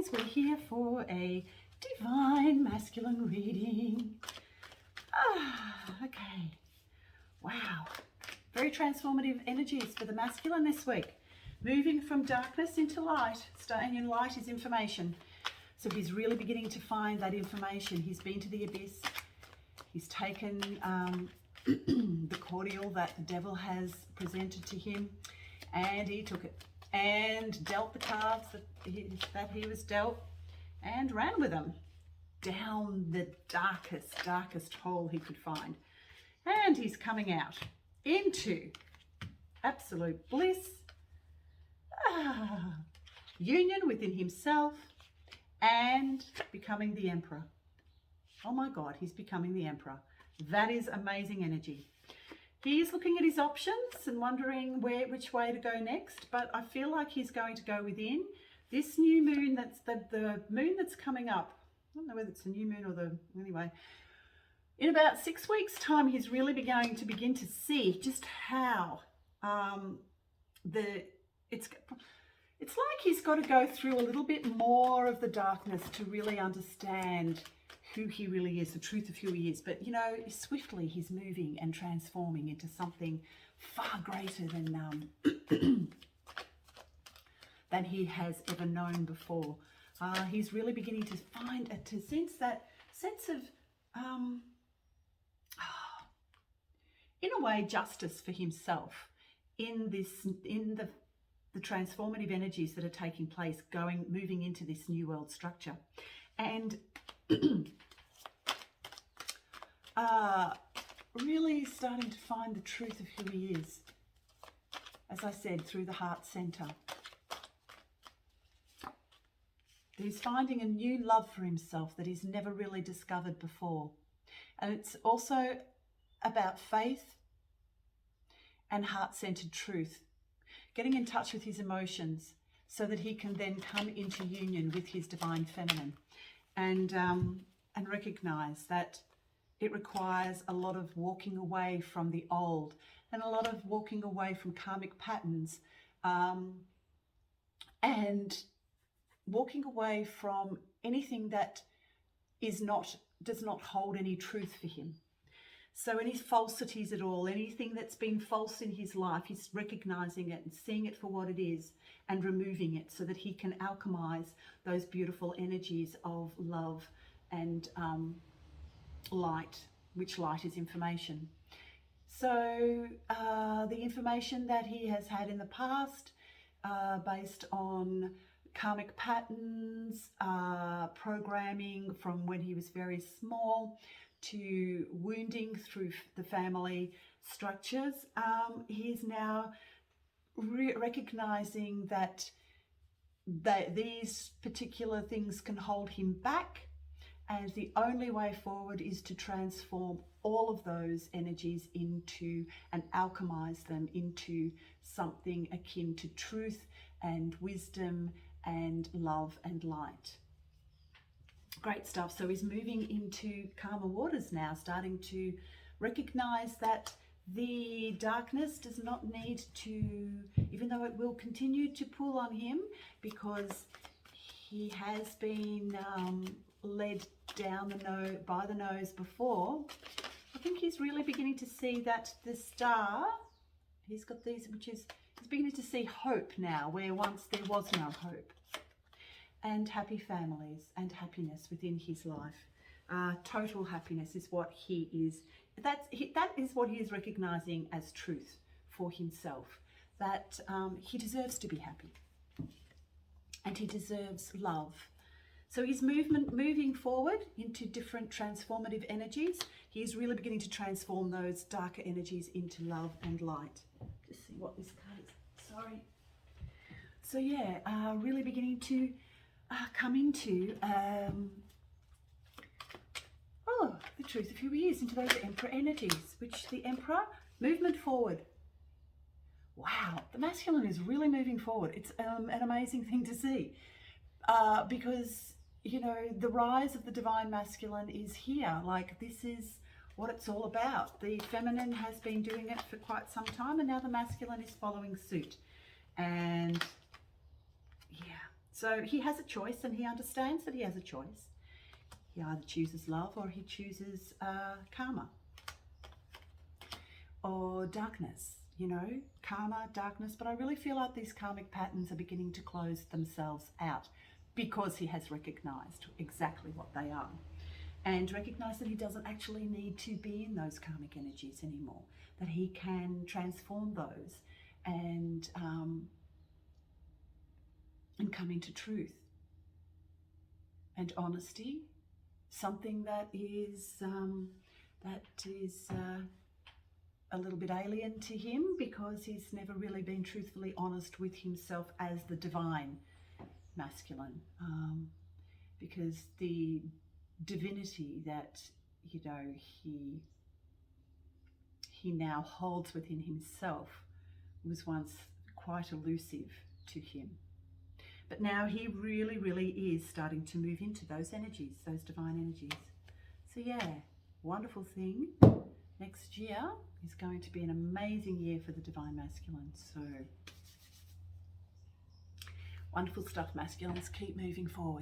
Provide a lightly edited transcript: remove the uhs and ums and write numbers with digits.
guys, we're here for a divine masculine reading. Okay. Wow. Very transformative energies for the masculine this week. Moving from darkness into light. Staying in light is information. So he's really beginning to find that information. He's been to the abyss. He's taken the cordial that the devil has presented to him, and he took it and dealt the cards that he was dealt and ran with them down the darkest hole he could find. And he's coming out into absolute bliss, union within himself, and becoming the emperor. Oh my God, he's becoming the emperor. That is amazing energy. He is looking at his options and wondering which way to go next, but I feel like he's going to go within. This new moon, that's the moon that's coming up. I don't know whether it's a new moon or anyway. In about 6 weeks' time, he's really going to begin to see just how it's like he's got to go through a little bit more of the darkness to really understand who he really is, the truth of who he is. But, you know, swiftly he's moving and transforming into something far greater than he has ever known before. He's really beginning to sense that sense of, in a way, justice for himself in the transformative energies that are taking place, moving into this new world structure. And really starting to find the truth of who he is, as I said, through the heart center. He's finding a new love for himself that he's never really discovered before. And it's also about faith and heart-centered truth, getting in touch with his emotions so that he can then come into union with his divine feminine, and recognize that it requires a lot of walking away from the old and a lot of walking away from karmic patterns, and walking away from anything that does not hold any truth for him. So any falsities at all, anything that's been false in his life, he's recognizing it and seeing it for what it is and removing it so that he can alchemize those beautiful energies of love and light, which light is information. So the information that he has had in the past, based on karmic patterns, programming from when he was very small, to wounding through the family structures, he's now recognizing that these particular things can hold him back, and the only way forward is to transform all of those energies into and alchemize them into something akin to truth and wisdom and love and light. Great stuff. So he's moving into calmer waters now, starting to recognize that the darkness does not need to, even though it will continue to pull on him because he has been led down by the nose before. I think he's really beginning to see that the star, he's got these, he's beginning to see hope now where once there was no hope. And happy families and happiness within his life. Total happiness is what he is. That is what he is recognizing as truth for himself. That he deserves to be happy, and he deserves love. So he's moving forward into different transformative energies. He's really beginning to transform those darker energies into love and light. Just see what this card is. Sorry. So yeah, really beginning to come into the truth of who he is, into those emperor energies, which the emperor, movement forward. Wow, the masculine is really moving forward. It's an amazing thing to see, because, you know, the rise of the divine masculine is here. Like, this is what it's all about. The feminine has been doing it for quite some time, and now the masculine is following suit. And yeah, So he has a choice, and he understands that he has a choice. He either chooses love or he chooses karma or darkness, you know, karma, darkness. But I really feel like these karmic patterns are beginning to close themselves out because he has recognized exactly what they are and recognized that he doesn't actually need to be in those karmic energies anymore, that he can transform those and come into truth and honesty, something that is a little bit alien to him because he's never really been truthfully honest with himself as the divine masculine, because the divinity that, you know, he now holds within himself was once quite elusive to him. But now he really, really is starting to move into those energies, those divine energies. So yeah, wonderful thing. Next year is going to be an amazing year for the divine masculine. So wonderful stuff, masculines. Keep moving forward.